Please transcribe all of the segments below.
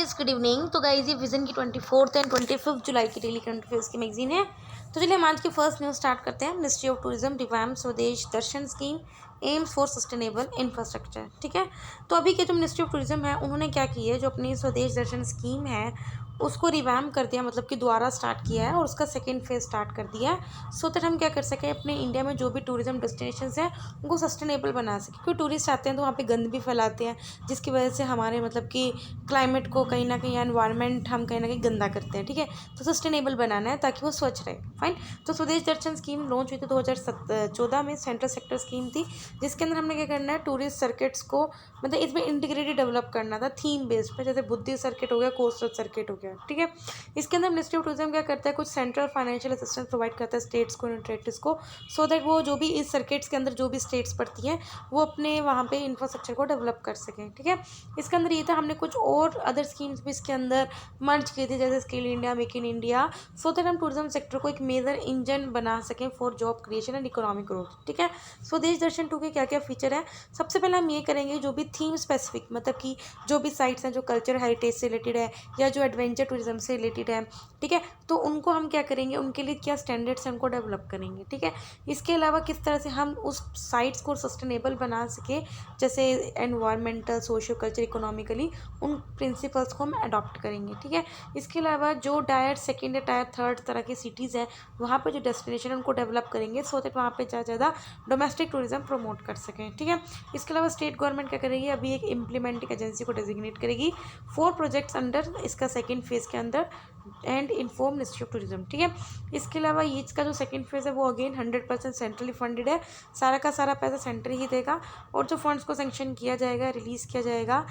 Guys, good evening. तो guys, ये vision की 24 एंड 25 जुलाई की डेली करंट अफेयर्स की मैगजीन है। तो चलिए हम आज की फर्स्ट न्यूज़ स्टार्ट करते हैं। Ministry of tourism revamp Swadesh Darshan scheme aims for sustainable infrastructure. ठीक है, तो अभी के जो मिनिस्ट्री ऑफ टूरिज्म है उन्होंने क्या किया है, जो अपनी स्वदेश दर्शन स्कीम है उसको रिवैम्प कर दिया, मतलब कि दोबारा स्टार्ट किया है और उसका सेकेंड फेज स्टार्ट कर दिया है, सो दैट हम क्या कर सकें, अपने इंडिया में जो भी टूरिज्म डेस्टिनेशंस हैं उनको सस्टेनेबल बना सकें। क्योंकि टूरिस्ट आते हैं तो वहाँ पे गंद भी फैलाते हैं, जिसकी वजह से हमारे मतलब कि क्लाइमेट को कहीं ना कहीं, एनवायरनमेंट हम कहीं ना कहीं गंदा करते हैं। ठीक है, तो सस्टेनेबल बनाना है ताकि वो स्वच्छ रहे। फाइन। तो स्वदेश दर्शन स्कीम लॉन्च हुई थी 2014 में, सेंट्रल सेक्टर स्कीम थी, जिसके अंदर हमने क्या करना है, टूरिस्ट सर्किट्स को मतलब इसमें इंटीग्रेटेड डेवलप करना था थीम बेस्ड पे। जैसे बुद्धिस्ट सर्किट हो गया, कोस्टल सर्किट हो गया। ठीक है, इसके अंदर मिनिस्ट्री ऑफ टूरिज्म क्या करता है, कुछ सेंट्रल फाइनेंशियल असिस्टेंस प्रोवाइड करता है स्टेट्स को, टेरिटरीज को, सो दैट वो जो भी इस सर्किट्स के अंदर जो भी स्टेट्स पड़ती हैं वो अपने वहाँ पे इंफ्रास्ट्रक्चर को डेवलप कर सकें। ठीक है, इसके अंदर ये था, हमने कुछ और अदर स्कीम्स भी इसके अंदर मर्ज की थी, जैसे skill India, make in India, so that हम टूरिज्म सेक्टर को एक मेजर इंजन बना सकें for job creation and economic growth. ठीक है, स्वदेश दर्शन 2 के क्या क्या फीचर है, सबसे पहले हम ये करेंगे, जो भी थीम स्पेसिफिक मतलब कि जो भी साइट्स हैं जो कल्चर हेरिटेज से रिलेटेड है या जो एडवेंचर टूरिज्म से रिलेटेड है, ठीक है, तो उनको हम क्या करेंगे, उनके लिए क्या स्टैंडर्ड्स हैं उनको डेवलप करेंगे। ठीक है, इसके अलावा किस तरह से हम उस साइट्स को सस्टेनेबल बना सके, जैसे एनवायरमेंटल, सोशियो कल्चर, इकोनॉमिकली, उन प्रिंसिपल्स को हम अडॉप्ट करेंगे। ठीक है, इसके अलावा जो टायर सेकेंड या टायर थर्ड तरह की सिटीज़ हैं वहाँ पर जो डेस्टिनेशन है उनको डेवलप करेंगे, सो दैट वहाँ पर ज़्यादा डोमेस्टिक टूरिज्म प्रमोट कर सकें। ठीक है, इसके अलावा स्टेट गवर्नमेंट क्या करेगी, अभी एक इम्प्लीमेंटिंग एजेंसी को डेजिग्नेट करेगी 4 प्रोजेक्ट्स अंडर इसका सेकेंड फेज के अंदर and inform ministry of tourism. ठीक है, इसके अलावा ये इसका जो सेकंड फेज है वो अगेन 100% सेंट्रली फंडेड है, सारा का सारा पैसा सेंटर ही देगा, और जो फंड्स को सेंक्शन किया जाएगा, रिलीज़ किया जाएगा,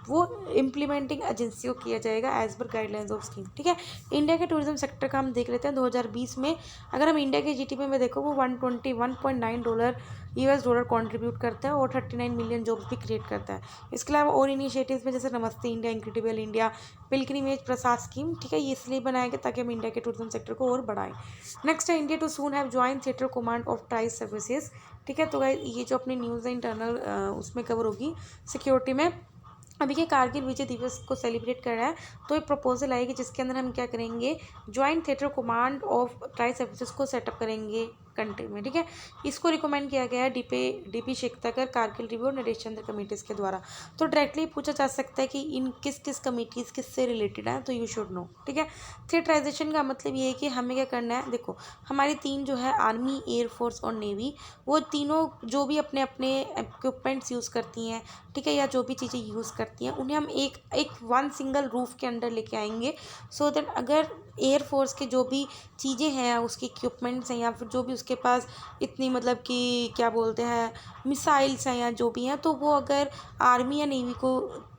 वो इम्प्लीमेंटिंग एजेंसी को किया जाएगा as per guidelines of scheme. ठीक है, इंडिया के टूरिज्म सेक्टर का हम देख लेते हैं 2020 में। अगर हम इंडिया के जीडीपी में देखो, वो $121.9 US कंट्रीब्यूट करता है और 39 मिलियन जॉब्स भी क्रिएट करता है। इसके अलावा और इनिशिएटिव्स में जैसे नमस्ते इंडिया, इनक्रेडिबल इंडिया, पिलग्रिमेज प्रसाद स्कीम, ठीक है, ये इसलिए बनाया गया ताकि हम इंडिया के टूरिज्म सेक्टर को और बढ़ाएं। नेक्स्ट है, India too soon have join theatre command of ट्राइस services. ठीक है, तो गाइस ये जो अपनी न्यूज़ है इंटरनल उसमें कवर होगी सिक्योरिटी में। अभी के कारगिल विजय दिवस को सेलिब्रेट कर रहा है, तो एक प्रपोजल आएगी जिसके अंदर हम क्या करेंगे, joint theatre command of tri services को सेटअप करेंगे कंट्री में। ठीक है, इसको रिकमेंड किया गया है डीपी शेखताकर कारगिल रिव्यू और नरेश चंद्र कमेटीज़ के द्वारा। तो डायरेक्टली पूछा जा सकता है कि इन किस किस कमेटीज़ किससे रिलेटेड है, तो यू शुड नो। ठीक है, थिएटराइजेशन का मतलब ये है कि हमें क्या करना है, देखो हमारी 3 जो है आर्मी, एयरफोर्स और नेवी, वो तीनों जो भी अपने अपने इक्विपमेंट्स यूज़ करती हैं, ठीक है, या जो भी चीज़ें यूज़ करती हैं, उन्हें हम एक वन सिंगल रूफ के अंडर लेके आएंगे, सो दैट अगर एयरफोर्स के जो भी चीज़ें हैं, उसके इक्विपमेंट्स हैं, या फिर जो भी उसके पास इतनी मतलब कि क्या बोलते हैं मिसाइल्स हैं या जो भी हैं, तो वो अगर आर्मी या नेवी को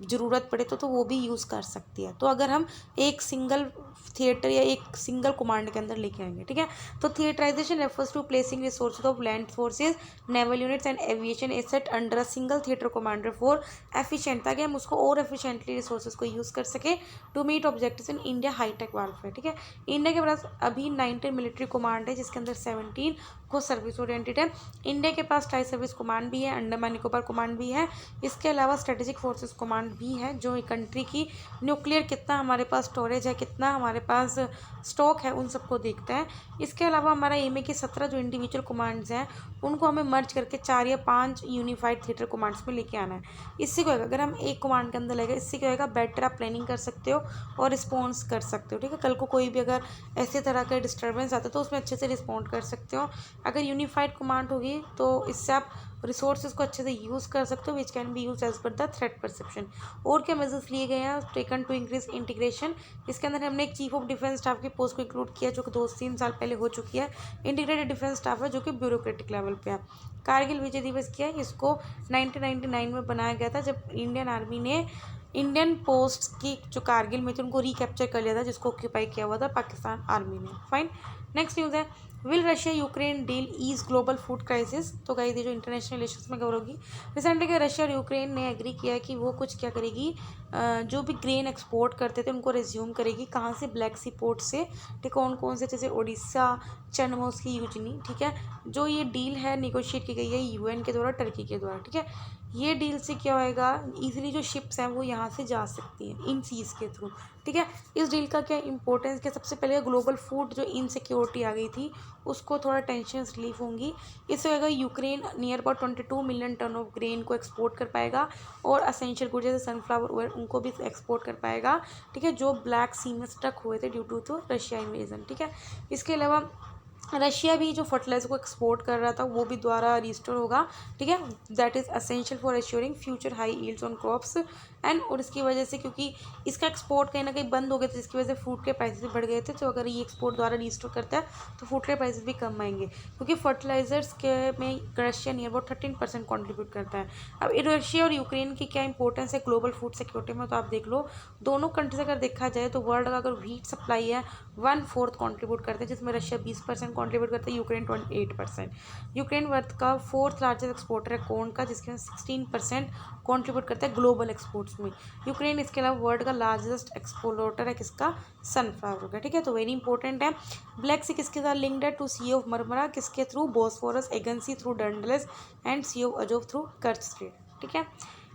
ज़रूरत पड़े तो वो भी यूज़ कर सकती है। तो अगर हम एक सिंगल थिएटर या एक सिंगल कमांड के अंदर लेके आएंगे। ठीक है, तो theatrisation refers to placing resources of land forces, naval units and aviation asset under a single theatre commander for efficient, ताकि हम उसको और एफिशिएंटली रिसोर्सेज को यूज़ कर सके to meet objectives in India high tech warfare. ठीक है, इंडिया के पास अभी 19 मिलिट्री कमांड है, जिसके अंदर 17 को सर्विस ओरिएंटेड है। इंडिया के पास ट्राई सर्विस कमांड भी है, अंडमान निकोबार कमांड भी है, इसके अलावा स्ट्रेटेजिक फोर्सेस कमांड भी है, जो कंट्री की न्यूक्लियर कितना हमारे पास स्टोरेज है, कितना हमारे पास स्टॉक है, उन सबको देखता है। इसके अलावा हमारा एम है कि 17 जो इंडिविजुअल कमांड्स हैं उनको हमें मर्ज करके 4 या 5 यूनिफाइड थिएटर कमांड्स में लेके आना है। इससे क्या होगा, अगर हम एक कमांड के अंदर लेगा, इससे क्या होगा, बेटर आप प्लानिंग कर सकते हो और रिस्पॉन्स कर सकते हो। ठीक है, कल को कोई भी अगर ऐसे तरह का डिस्टर्बेंस आता है तो उसमें अच्छे से रिस्पॉन्ड कर सकते हो। अगर यूनिफाइड कमांड होगी तो इससे आप रिसोर्सेज को अच्छे से यूज़ कर सकते हो, which can be use as per the threat perception. और क्या मेजर्स लिए गए हैं, टेकन टू इंक्रीज इंटीग्रेशन। इसके अंदर हमने एक चीफ ऑफ डिफेंस स्टाफ की पोस्ट को इंक्लूड किया, जो कि 2-3 साल पहले हो चुकी है। इंटीग्रेटेड डिफेंस स्टाफ है जो कि ब्यूरोक्रेटिक लेवल पे है। कारगिल विजय दिवस किया है, इसको 1999 में बनाया गया था, जब इंडियन आर्मी ने इंडियन पोस्ट की जो कारगिल में थे उनको रिकैप्चर कर लिया था, जिसको ऑक्यूपाई किया हुआ था पाकिस्तान आर्मी ने। फाइन। नेक्स्ट न्यूज़ है, will Russia Ukraine deal ease global food crisis. तो गाइस ये जो इंटरनेशनल रिलेशंस में कवर होगी। रिसेंटली क्या रशिया और यूक्रेन ने एग्री किया है कि वो कुछ क्या करेगी, जो भी ग्रेन एक्सपोर्ट करते थे उनको रिज्यूम करेगी। कहाँ से? ब्लैक सी पोर्ट से। ठीक, कौन कौन से? जैसे ओडिशा, चरमोस्की, यूजनी। ठीक है, जो ये डील है निगोशिएट की गई है यूएन के द्वारा, टर्की के द्वारा। ठीक है, ये डील से क्या होएगा, इजीली जो शिप्स हैं वो यहाँ से जा सकती हैं इन सीज़ के थ्रू। ठीक है, इस डील का क्या इंपॉर्टेंस, क्या सबसे पहले ग्लोबल फूड जो इनसिक्योरिटी आ गई थी उसको थोड़ा टेंशन रिलीफ होंगी। इससे होगा Ukraine near about 22 million ton of grain को एक्सपोर्ट कर पाएगा और असेंशियल गुड जैसे सनफ्लावर ऑयल उनको भी एक्सपोर्ट कर पाएगा। ठीक है, जो ब्लैक सी में स्टक हुए थे ड्यू टू रशिया इन्वेजन। ठीक है, इसके अलावा रशिया भी जो फर्टिलाइजर को एक्सपोर्ट कर रहा था वो भी दोबारा रिस्टोर होगा। ठीक है, that is essential for assuring future high yields on crops and, और इसकी वजह से क्योंकि इसका एक्सपोर्ट कहीं ना कहीं बंद हो गया था जिसकी वजह से फूड के प्राइसेस भी बढ़ गए थे। तो अगर ये एक्सपोर्ट द्वारा रिस्टोर करता है तो फूड के प्राइसेस भी कम आएंगे क्योंकि फर्टिलाइजर्स के में रशिया नियर अबाउट 13% कॉन्ट्रीब्यूट करता है। अब रशिया और यूक्रेन की क्या इंपॉर्टेंस है ग्लोबल फूड सिक्योरिटी में, तो आप देख लो दोनों कंट्रीज अगर देखा जाए तो वर्ल्ड का अगर व्हीट सप्लाई है 1/4 कॉन्ट्रीब्यूट करते हैं, जिसमें रशिया 20% कॉन्ट्रीब्यूट करता है, यूक्रेन 28%। यूक्रेन वर्थ का 4th लार्जेस्ट एक्सपोर्टर है कॉर्न का, जिसके 16% कॉन्ट्रीब्यूट करता है ग्लोबल एक्सपोर्ट्स में। यूक्रेन इसके अलावा वर्ल्ड का लार्जेस्ट एक्सपोर्टर है किसका? सनफ्लावर का। ठीक है, तो वेरी इंपॉर्टेंट है। ब्लैक सी किसके साथ लिंक्ड है? टू सी ऑफ मरमरा, किसके through? Bosphorus, again through Dardanelles and sea of Azov through Kerch strait. ठीक है,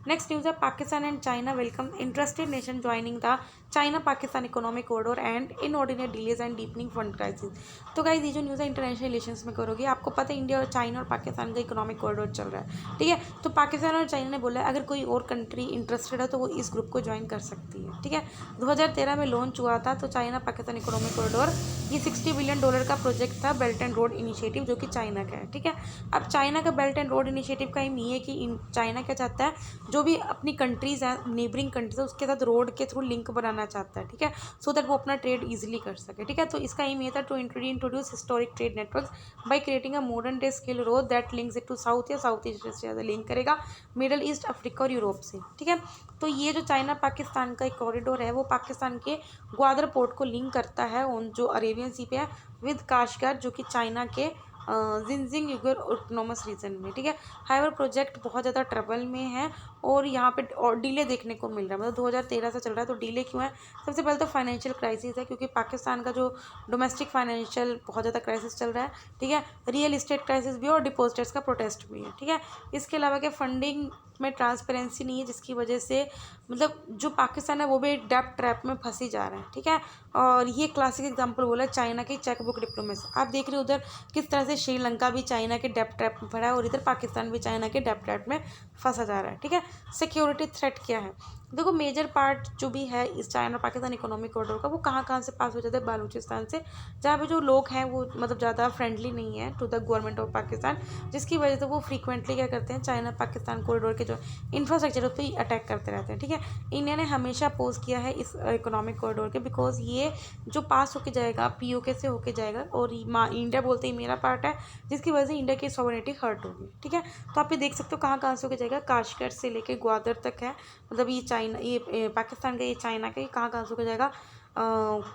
नेक्स्ट न्यूज़ है Pakistan and China welcome interested nation joining the China Pakistan economic corridor and inordinate delays and deepening fund crisis. तो guys ये जो news है international relations में करोगे, आपको पता है इंडिया और चाइना और पाकिस्तान का इकोनॉमिक कॉरिडोर चल रहा है। ठीक है, तो पाकिस्तान और चाइना ने बोला है अगर कोई और कंट्री इंटरेस्टेड है तो वो इस ग्रुप को ज्वाइन कर सकती है। ठीक है, 2013 में लॉन्च हुआ था तो चाइना पाकिस्तान इकोनॉमिक कॉरिडोर, ये $60 बिलियन का प्रोजेक्ट था, बेल्ट एंड रोड इनिशिएटिव, जो कि चाइना का है। ठीक है, अब चाइना का बेल्ट एंड रोड इनिशिएटिव का एम ये है कि चाइना क्या चाहता है, जो भी अपनी कंट्रीज़ हैं नेबरिंग कंट्रीज है उसके साथ रोड के थ्रू लिंक बनाना चाहता है। ठीक है, सो दैट वो अपना ट्रेड इजीली कर सके। ठीक है, तो इसका एम ये था to introduce historic trade networks by creating a modern day स्किल road that links it to south या साउथ ईस्ट से ज़्यादा लिंक करेगा मिडल ईस्ट, अफ्रीका और यूरोप से। ठीक है, तो ये जो चाइना पाकिस्तान का एक कॉरिडोर है वो पाकिस्तान के ग्वादर पोर्ट को लिंक करता है ऑन जो अरेबियन सी पे है विद काशगार, जो कि चाइना के जिनजिंग यूगर ऑटोनोमस रीजन में। ठीक है, हाइवर प्रोजेक्ट बहुत ज़्यादा ट्रबल में है और यहाँ पे और डिले देखने को मिल रहा है, मतलब 2013 से चल रहा है। तो डिले क्यों है? सबसे पहले तो फाइनेंशियल क्राइसिस है क्योंकि पाकिस्तान का जो डोमेस्टिक फाइनेंशियल बहुत ज़्यादा क्राइसिस चल रहा है। ठीक है, रियल इस्टेट क्राइसिस भी और डिपोजिटर्स का प्रोटेस्ट भी है। ठीक है, इसके अलावा क्या फंडिंग में ट्रांसपेरेंसी नहीं है जिसकी वजह से मतलब जो पाकिस्तान है वो भी डेब्ट ट्रैप में फंसी जा रहा है। ठीक है, और ये क्लासिक एग्जांपल बोला चाइना की चेकबुक डिप्लोमेसी। आप देख रहे हो उधर किस तरह से श्रीलंका भी चाइना के डेब्ट ट्रैप में पड़ा है और इधर पाकिस्तान भी चाइना के डेब्ट ट्रैप में फंसा जा रहा है। ठीक है, सिक्योरिटी थ्रेट क्या है? देखो मेजर पार्ट जो भी है इस चाइना पाकिस्तान इकोनॉमिक कॉरिडोर का वो कहाँ से पास हो जाता है? बालूचिस्तान से, जहाँ पे जो लोग हैं वो मतलब ज़्यादा फ्रेंडली नहीं है to the government of Pakistan, जिसकी वजह से वो फ्रीक्वेंटली क्या करते हैं चाइना पाकिस्तान कॉरिडोर के जो इंफ्रास्ट्रक्चर है उस पर अटैक करते रहते हैं। ठीक है, इंडिया ने हमेशा अपोज किया है इस इकोनॉमिक कॉरिडोर के बिकॉज ये जो पास होके जाएगा पीओके से होके जाएगा और इंडिया बोलते ही मेरा पार्ट है, जिसकी वजह से इंडिया की सॉवरेनिटी हर्ट होगी। ठीक है, तो आप ये देख सकते हो कहाँ से होके जाएगा, काशगर से लेके ग्वादर तक है, मतलब ये चाइना ये पाकिस्तान का ये चाइना का ये कहाँ से होके जाएगा,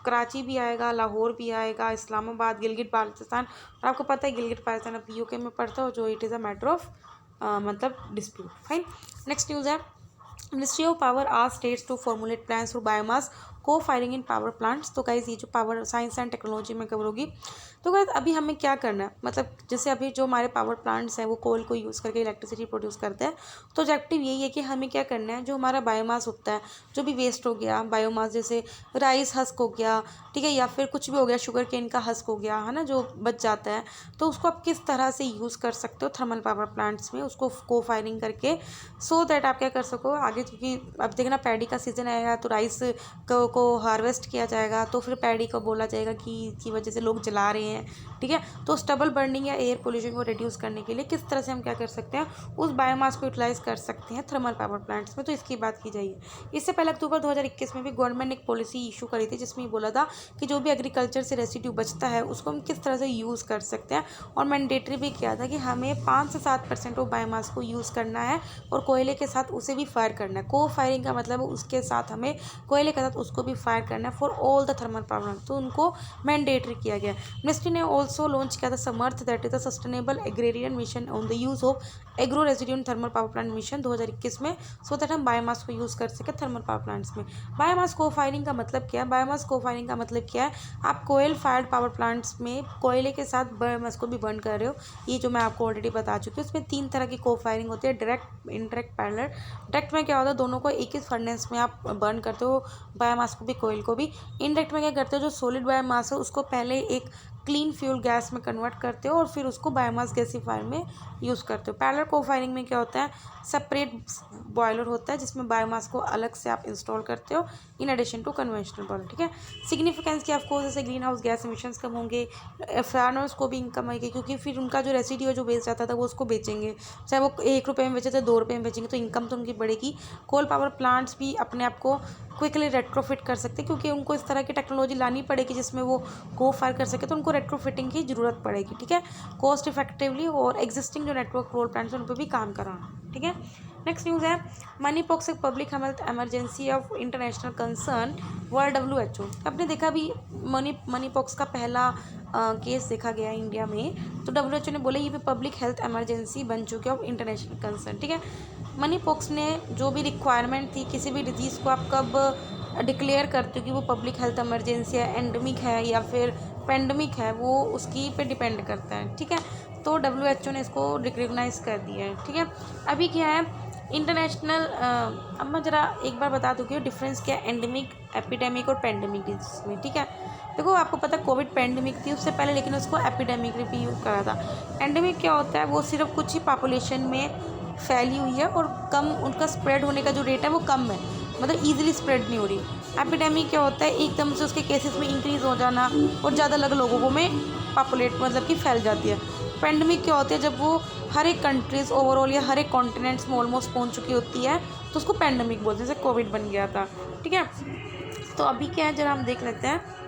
कराची भी आएगा, लाहौर भी आएगा, इस्लामाबाद, गिलगित बाल्टिस्तान। और आपको पता है गिलगित बाल्टिस्तान पीओके में पड़ता है जो it is a matter of मतलब डिस्प्यूट। फाइन, नेक्स्ट न्यूज़ है ministry of power ask states to formulate plans for biomass को फायरिंग इन पावर प्लांट्स। तो गाइज ये जो पावर साइंस एंड टेक्नोलॉजी में कवर होगी। तो गाइज अभी हमें क्या करना है, मतलब जैसे अभी जो हमारे पावर प्लांट्स हैं वो कोल को यूज़ करके इलेक्ट्रिसिटी प्रोड्यूस करते हैं। तो ऑब्जेक्टिव यही है कि हमें क्या करना है, जो हमारा बायोमास होता है, जो भी वेस्ट हो गया बायोमास, जैसे राइस हस्क हो गया, ठीक है, या फिर कुछ भी हो गया, शुगर केन का हस्क हो गया, है ना, जो बच जाता है, तो उसको आप किस तरह से यूज़ कर सकते हो थर्मल पावर प्लांट्स में, उसको को फायरिंग करके, सो दैट आप क्या कर सको आगे, क्योंकि अब देखना पैडी का सीज़न आएगा तो राइस को हार्वेस्ट किया जाएगा, तो फिर पैडी को बोला जाएगा कि की वजह से लोग जला रहे हैं। ठीक है, तो स्टबल बर्निंग या एयर पोल्यूशन को रिड्यूस करने के लिए किस तरह से हम क्या कर सकते हैं, उस बायोमास को यूटिलाइज कर सकते हैं थर्मल पावर प्लांट्स में, तो इसकी बात की जाइए। इससे पहले अक्टूबर 2021 में भी गवर्नमेंट ने एक पॉलिसी इशू करी थी जिसमें बोला था कि जो भी एग्रीकल्चर से रेसिड्यू बचता है उसको हम किस तरह से यूज़ कर सकते हैं, और मैंडेटरी भी किया था कि हमें 5 से 7% ऑफ बायोमास को यूज़ करना है और कोयले के साथ उसे भी फायर करना करना है। को फायरिंग का मतलब उसके साथ हमें कोयले के साथ उसको भी फायर करना है for all the thermal power plant, तो उनको मैंडेटरी किया गया। मिनिस्ट्री ने ऑल्सो लॉन्च किया था Samarth, that is the sustainable agrarian mission on the use of agro residue thermal power plant mission 2021 में, सो दैट हम बायोमास को यूज़ कर सकें थर्मल पावर प्लांट्स में। बायोमास को फायरिंग का मतलब क्या है? बायोमास को फायरिंग का मतलब क्या है? आप कोयल फायर्ड पावर प्लांट्स में कोयले के साथ बायोमास को भी बर्न कर रहे हो। ये जो मैं आपको ऑलरेडी बता चुकी हूँ। इसमें 3 तरह की को फायरिंग होती है, डायरेक्ट, इनडायरेक्ट, पैरेलल। डायरेक्ट में क्या होता है, दोनों को एक ही फर्नेस में आप बर्न करते हो, बायोमास को भी कोयल को भी। इनडायरेक्ट में क्या करते हो, जो सॉलिड बायोमास है उसको पहले एक क्लीन फ्यूल गैस में कन्वर्ट करते हो और फिर उसको बायोमास गैसीफायर में यूज़ करते हो। पैरेलल को फायरिंग में क्या होता है, सेपरेट बॉयलर होता है जिसमें बायोमास को अलग से आप इंस्टॉल करते हो in addition to conventional boiler. ठीक है, सिग्निफिकेंस की ऑफकोर्स जैसे ग्रीन हाउस गैस एमिशंस कम होंगे, फार्मर्स को भी इनकम आएगी क्योंकि फिर उनका जो रेसिड्यू जो बेच जाता था वो उसको बेचेंगे, चाहे वो 1 रुपये में बेचे तो 2 रुपये में बेचेंगे, तो इनकम तो उनकी बढ़ेगी। कोल पावर प्लांट्स भी अपने आप को क्विकली रेट्रोफिट कर सकते हैं क्योंकि उनको इस तरह की टेक्नोलॉजी लानी पड़ेगी जिसमें वो को फायर कर सके, तो उनको रेट्रोफिटिंग की ज़रूरत पड़ेगी। ठीक है, कॉस्ट इफेक्टिवली और एग्जिस्टिंग जो नेटवर्क कोल प्लांट्स हैं उन पर भी काम कराना। ठीक है, नेक्स्ट न्यूज़ है मनी पॉक्स एक public health emergency of international concern world WHO। आपने देखा भी मनी पॉक्स का पहला केस देखा गया इंडिया में, तो WHO ने बोला ये भी पब्लिक हेल्थ एमरजेंसी बन चुकी है ऑफ इंटरनेशनल कंसर्न। ठीक है, मनी पॉक्स ने जो भी रिक्वायरमेंट थी, किसी भी डिजीज़ को आप कब डिक्लेयर करते हो कि वो पब्लिक हेल्थ एमरजेंसी है, एंडेमिक है या फिर पेंडेमिक है, वो उसकी पे डिपेंड करता है। ठीक है, तो WHO ने इसको रिकग्नाइज कर दिया है। ठीक है, अभी क्या है इंटरनेशनल, अब मैं ज़रा एक बार बता दूँ कि डिफरेंस क्या है एंडेमिक, एपिडेमिक और पेंडेमिक डिजीज में। ठीक है, देखो आपको पता कोविड पेंडेमिक थी उससे पहले, लेकिन उसको एपिडेमिक भी यूज़ करा था। एंडेमिक क्या होता है, वो सिर्फ कुछ ही पॉपुलेशन में फैली हुई है और कम, उनका स्प्रेड होने का जो रेट है वो कम है, मतलब ईजिली स्प्रेड नहीं हो रही। एपिडेमिक क्या होता है, एकदम से उसके केसेस में इंक्रीज़ हो जाना और ज़्यादा अलग लोगों में पॉपुलेट मतलब कि फैल जाती है। पेंडेमिक क्या होती है, जब वो हर एक कंट्रीज़ ओवरऑल या हर एक कॉन्टिनेंट्स में ऑलमोस्ट पहुंच चुकी होती है, तो उसको पेंडेमिक बोलते हैं, जैसे कोविड बन गया था। ठीक है, तो अभी क्या है जरा हम देख लेते हैं।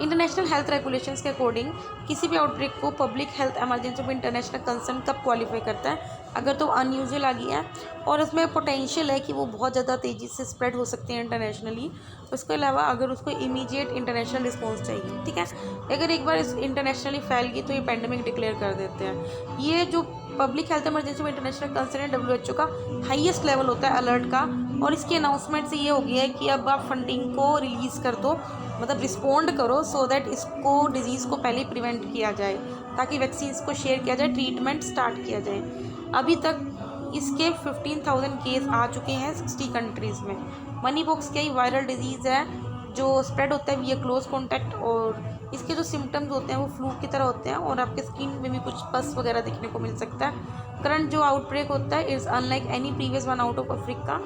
इंटरनेशनल हेल्थ रेगुलेशंस के अकॉर्डिंग किसी भी आउटब्रेक को public health emergency of international concern कब क्वालिफाई करता है, अगर तो अनयूजुअल आ गया है और उसमें पोटेंशियल है कि वो बहुत ज़्यादा तेज़ी से स्प्रेड हो सकते हैं इंटरनेशनली। उसके अलावा अगर उसको इमीडिएट इंटरनेशनल रिस्पॉन्स चाहिए। ठीक है, अगर एक बार इस इंटरनेशनली फैल गई तो ये पेंडेमिक डिक्लेयर कर देते हैं। ये जो public health emergency of international concern है WHO का हाईएस्ट लेवल होता है अलर्ट का, और इसकी अनाउंसमेंट से ये हो गया है कि अब आप फंडिंग को रिलीज़ कर दो, मतलब रिस्पोंड करो, सो दैट इसको डिजीज़ को पहले प्रिवेंट किया जाए, ताकि वैक्सीन को शेयर किया जाए, ट्रीटमेंट स्टार्ट किया जाए। अभी तक इसके 15,000 केस आ चुके हैं 60 कंट्रीज़ में। मनी पॉक्स क्या ही वायरल डिजीज़ है जो स्प्रेड होता है विया क्लोज कॉन्टैक्ट, और इसके जो सिम्टम्स होते हैं वो फ्लू की तरह होते हैं और आपके स्किन में भी कुछ पस वगैरह देखने को मिल सकता है। करंट जो आउटब्रेक होता है is unlike any previous one out of Africa,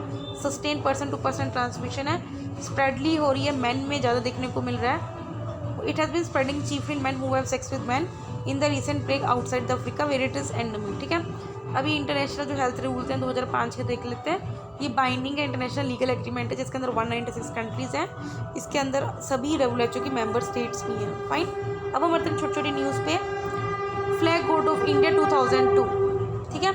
sustain person to person transmission है, स्प्रेडली हो रही है, मैन में ज़्यादा देखने को मिल रहा है। It has been spreading chiefly man who have sex with man in the recent break outside the Africa where it is endemic. ठीक है, अभी इंटरनेशनल जो हेल्थ रूल्स हैं 2005 के देख लेते हैं। ये बाइंडिंग है, इंटरनेशनल लीगल एग्रीमेंट है जिसके अंदर 196 कंट्रीज़ हैं, इसके अंदर सभी WHO की मेंबर स्टेट्स भी हैं। फाइन, अब हम आते हैं छोटी छोटी न्यूज़ पे। Flag code of India 2002। ठीक है,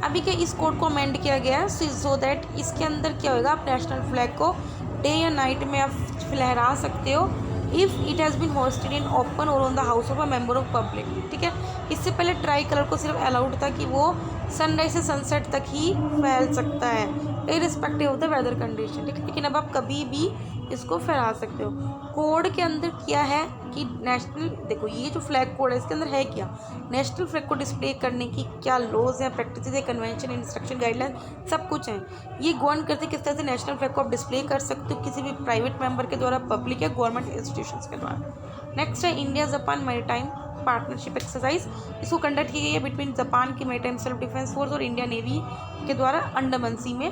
अभी के इस कोड को अमेंड किया गया है सो दैट इसके अंदर क्या होगा, आप नेशनल फ्लैग को डे या नाइट में आप फहरा सकते हो if it has been hoisted in open और on the house of a member of public. ठीक है, इससे पहले ट्राई कलर को सिर्फ अलाउड था कि वो सनराइज से सनसेट तक ही फैल सकता है irrespective of the weather condition. ठीक है, लेकिन अब आप कभी भी इसको फहरा सकते हो। कोड के अंदर क्या है कि नेशनल, देखो ये जो फ्लैग कोड है इसके अंदर है क्या, नेशनल फ्लैग को डिस्प्ले करने की क्या लॉज हैं, प्रैक्टिस है, कन्वेंशन, इंस्ट्रक्शन, गाइडलाइन, सब कुछ हैं। ये गवर्न करते किस तरह से नेशनल फ्लैग को आप डिस्प्ले कर सकते हो, किसी भी प्राइवेट मेंबर के द्वारा, पब्लिक या गवर्नमेंट इंस्टीट्यूशंस के द्वारा। नेक्स्ट है India Japan maritime partnership exercise, इसको कंडक्ट की गई है बिटवीन जापान की मैरीटाइम सेल्फ डिफेंस फोर्स और इंडिया नेवी के द्वारा अंडमान सी में।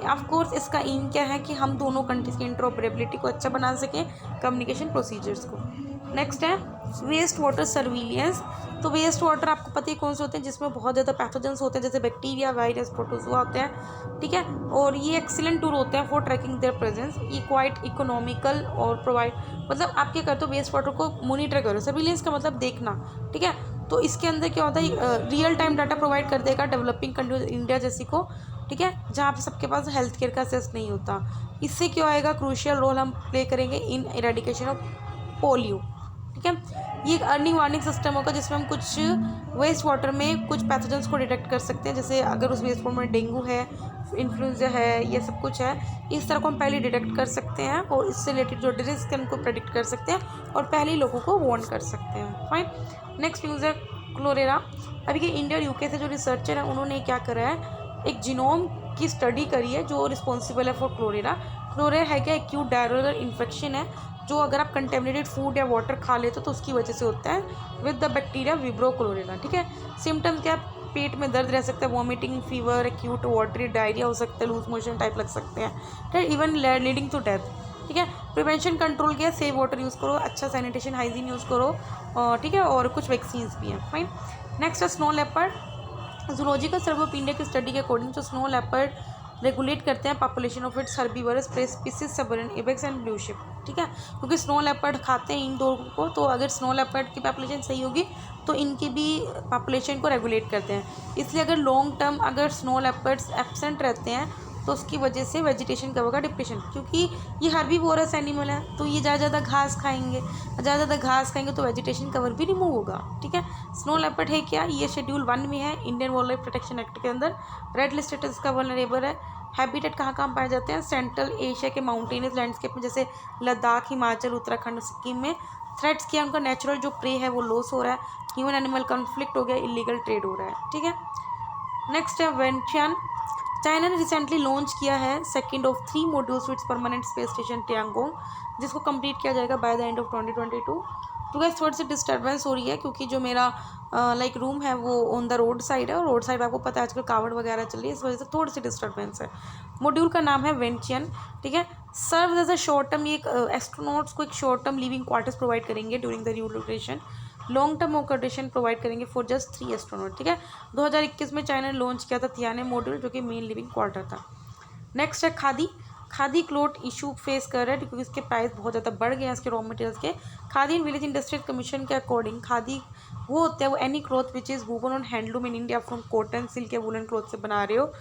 ऑफ कोर्स इसका एम क्या है कि हम दोनों कंट्रीज की इंटरऑपरेबिलिटी को अच्छा बना सकें, कम्युनिकेशन प्रोसीजर्स को। नेक्स्ट है वेस्ट वाटर सर्विलियंस। तो वेस्ट वाटर आपको पता ही कौन से होते हैं, जिसमें बहुत ज़्यादा पैथोजेंस होते हैं जैसे बैक्टीरिया, वायरस, प्रोटोजोआ होते हैं। ठीक है, और ये एक्सीलेंट टूल होते हैं फॉर ट्रैकिंग देयर प्रेजेंस, ये क्वाइट इकोनॉमिकल और प्रोवाइड, मतलब आप क्या करते हो वेस्ट वाटर को मोनीटर करो, सर्विलियंस का मतलब देखना। ठीक है, तो इसके अंदर क्या होता है रियल टाइम डाटा प्रोवाइड कर देगा डेवलपिंग कंट्रीज इंडिया जैसी को, ठीक है, जहाँ पे सबके पास हेल्थ केयर का एक्सेस नहीं होता। इससे क्या आएगा, क्रूशियल रोल हम प्ले करेंगे इन इरेडिकेशन ऑफ पोलियो। ठीक है, ये एक अर्निंग वार्निंग सिस्टम होगा जिसमें हम कुछ वेस्ट वाटर में कुछ पैथोजेंस को डिटेक्ट कर सकते हैं, जैसे अगर उस वेस्ट वाटर में डेंगू है, इन्फ्लुएंजा है, ये सब कुछ है, इस तरह को हम पहले डिटेक्ट कर सकते हैं और इससे रिलेटेड जो रिस्क है उनको प्रेडिक्ट कर सकते हैं और पहले ही लोगों को वार्न कर सकते हैं। फाइन। नेक्स्ट न्यूज़ है क्लोरेरा। अभी के इंडिया और यूके से जो रिसर्चर है उन्होंने क्या करा है, एक जीनोम की स्टडी करी है जो रिस्पॉन्सिबल है फॉर क्लोरेरा। क्लोरेरा है क्या, एक्यूट डायरियल इन्फेक्शन है जो अगर आप कंटेमिनेटेड फूड या वाटर खा लेते हो तो उसकी वजह से होता है विद द बैक्टीरिया विब्रो क्लोरेरा। ठीक है, सिम्टम्स क्या, पेट में दर्द रह सकता है, vomiting, fever, acute watery diarrhoea हो सकता है, लूज मोशन टाइप लग सकते हैं, ठीक है, इवन लीडिंग टू डेथ। ठीक है, प्रिवेंशन कंट्रोल किया, सेफ वाटर यूज़ करो, अच्छा सैनिटेशन हाइजीन यूज़ करो, ठीक है, और कुछ वैक्सीन्स भी हैं। फाइन। नेक्स्ट है snow leopard. Zoological survey of India की स्टडी के अकॉर्डिंग जो स्नो लेपर्ड रेगुलेट करते हैं population of its herbivorous prey species Siberian ibex and blue sheep. ठीक है, क्योंकि स्नो लेपर्ड खाते हैं इन दो को, तो अगर स्नो लेपर्ड की पॉपुलेशन सही होगी तो इनकी भी पॉपुलेशन को रेगुलेट करते हैं। इसलिए अगर लॉन्ग टर्म अगर स्नो लेपर्ड्स एब्सेंट रहते हैं तो उसकी वजह से वेजिटेशन कवर का डिप्रेशन, क्योंकि ये हर्बीवोरस एनिमल है तो ये ज़्यादा घास खाएंगे, ज़्यादा घास खाएंगे तो वेजिटेशन कवर भी रिमूव होगा। ठीक है, स्नो लेपर्ड है क्या, ये शेड्यूल 1 में है Indian wild life protection act के अंदर। रेड लिस्टेड इसका वल्नरेबल है। हैबिटेट कहाँ कहाँ पाए जाते हैं, सेंट्रल एशिया के माउंटेनियस लैंडस्केप में जैसे लद्दाख, हिमाचल, उत्तराखंड, सिक्किम में। थ्रेट्स किया, उनका नेचुरल जो प्रे है वो लॉस हो रहा है, ह्यूमन एनिमल कॉन्फ्लिक्ट हो गया, इलीगल ट्रेड हो रहा है। ठीक है, नेक्स्ट है वेंटियन। चाइना ने रिसेंटली लॉन्च किया है second of 3 modules with permanent space station Tiangong, जिसको कंप्लीट किया जाएगा बाय द एंड ऑफ 2022। तो गाइस थोड़ी सी डिस्टर्बेंस हो रही है क्योंकि जो मेरा लाइक रूम है वो ऑन द रोड साइड है, और रोड साइड आपको पता है आजकल कावड़ वगैरह चल रही है, इस वजह से थोड़ी सी डिस्टर्बेंस है। मॉड्यूल का नाम है वेंचियन। ठीक है, serve as a short term, ये एक एस्ट्रोनॉट्स को एक short term living quarters provide करेंगे during the relocation. Long term accommodation provide करेंगे फॉर जस्ट 3 एस्ट्रोनॉट। ठीक है, 2021 में चाइना ने लॉन्च किया था थियाने मॉड्यूल जो कि मेन लिविंग क्वार्टर था। नेक्स्ट है khadi. Khadi cloth issue face कर रहा है क्योंकि इसके प्राइस बहुत ज़्यादा बढ़ गए हैं इसके रॉ मटेरियल्स के। Khadi and village industries commission के अकॉर्डिंग खादी वो होता है, वो any cloth which is woven on handloom in India from cotton, silk या वुलन क्लॉथ से बना रहे हो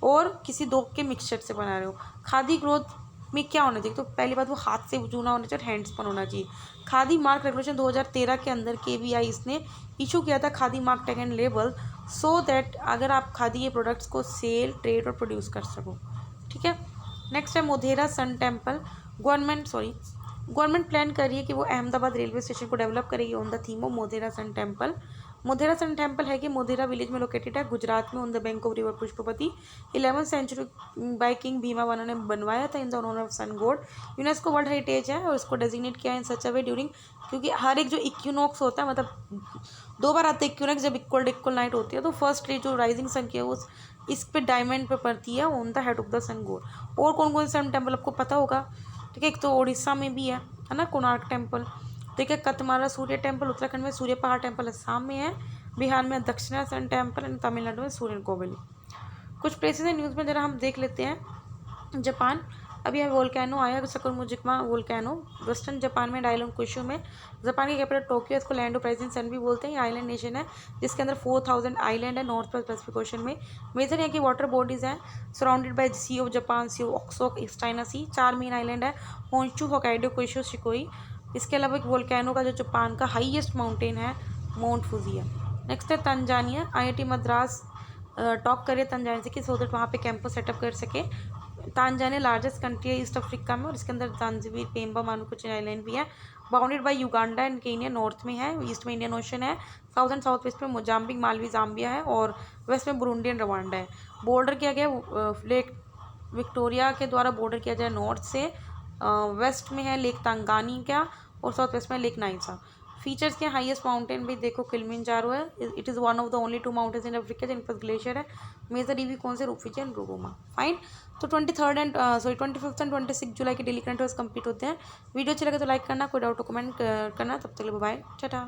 और किसी दो के मिक्सचर से बना रहे हो। खादी क्लॉथ में क्या होना चाहिए, तो पहली बात वो हाथ से चुना होना चाहिए, हैंड्स पर होना चाहिए। खादी मार्क रेगुलेशन 2013 के अंदर KVI इसने इशू किया था khadi mark tag and label, so that अगर आप खादी ये प्रोडक्ट्स को सेल, ट्रेड और प्रोड्यूस कर सको। ठीक है, नेक्स्ट है Modhera sun temple. Government plan कर रही है कि वो अहमदाबाद रेलवे स्टेशन को डेवलप करेगी on the theme of Modhera sun temple. Modhera sun temple है कि मोधेरा विलेज में लोकेटेड है, गुजरात में, on the bank of river Pushpavati. 11th century by king Bhima one ने बनवाया था in the honour of sun god. UNESCO world heritage है और इसको डेजिग्नेट किया इन सच अ वे ड्यूरिंग, क्योंकि हर एक जो इक्विनॉक्स होता है, मतलब 2 बार आते हैं इक्विनॉक्स, जब इक्वल नाइट होती है तो फर्स्ट डे जो राइजिंग सन की है वो इस पे डायमंड पे पड़ती है on the head of the sun god. और कौन कौन सन टेम्पल आपको पता होगा, ठीक है, एक तो उड़ीसा में भी है ना, कोणार्क टेम्पल। ठीक है, कतमारा सूर्य टेम्पल उत्तराखंड में, सूर्य पहाड़ टेम्पल असम में है, बिहार में दक्षिणा सन टेम्पल एंड तमिलनाडु में सूर्य कोविल। कुछ प्लेसेस हैं न्यूज़ में, जरा हम देख लेते हैं। जापान, अभी यहाँ वोल्केनो आया सकुरमुजिमा वोल्केनो, वेस्टर्न जापान में आइलैंड कुशु में। जापान की कैपिटल टोक्यो, इसको लैंड ऑफ राइजिंग सन भी बोलते हैं। ये आइलैंड नेशन है जिसके अंदर 4000 आइलैंड है नॉर्थ वेस्ट पैसिफिक ओशन में। मेजर यहाँ की वाटर बॉडीज़ हैं surrounded by sea of Japan, sea of Okhotsk, east China sea. 4 main island है, होंशु, होकाइडो, कुशु, शिकोई। इसके अलावा एक वोल्केनो का जो जापान का हाईएस्ट माउंटेन है माउंट फूजी है। नेक्स्ट है तंजानिया। IIT मद्रास टॉक करिए तंजानिया से कि सो दैट वहाँ पे कैंपस सेटअप कर सके। तांजानिया लार्जेस्ट कंट्री है ईस्ट अफ्रीका में और इसके अंदर जांजिबीर, पेम्बा, मानुकुची आइलैंड भी है। Bounded by Uganda and Kenya, north में है, ईस्ट में इंडियन ओशन है, साउथ एंड साउथ वेस्ट में मोजाम्बिक, मालवी, जाम्बिया है और वेस्ट में बुरुंडी एंड रवांडा है। बॉर्डर किया गया लेक विक्टोरिया के द्वारा बॉर्डर किया जाए नॉर्थ से, वेस्ट में है लेक तांगानी का और साउथ वेस्ट में लेक नाइसा। फीचर्स के हाईएस्ट माउंटेन भी देखो किलिमंजारो है, it is one of the only 2 mountains in Africa जिन पर ग्लेशियर है। मेजर ईवी कौन से, रूफीजी एंड रोगोमा। फाइन, तो 25 एंड 26 जुलाई के डेली करंट अफेयर्स कंप्लीट होते हैं। वीडियो अच्छा लगे तो लाइक करना, कोई डाउट तो कमेंट करना। तब तक के लिए बाय, टाटा।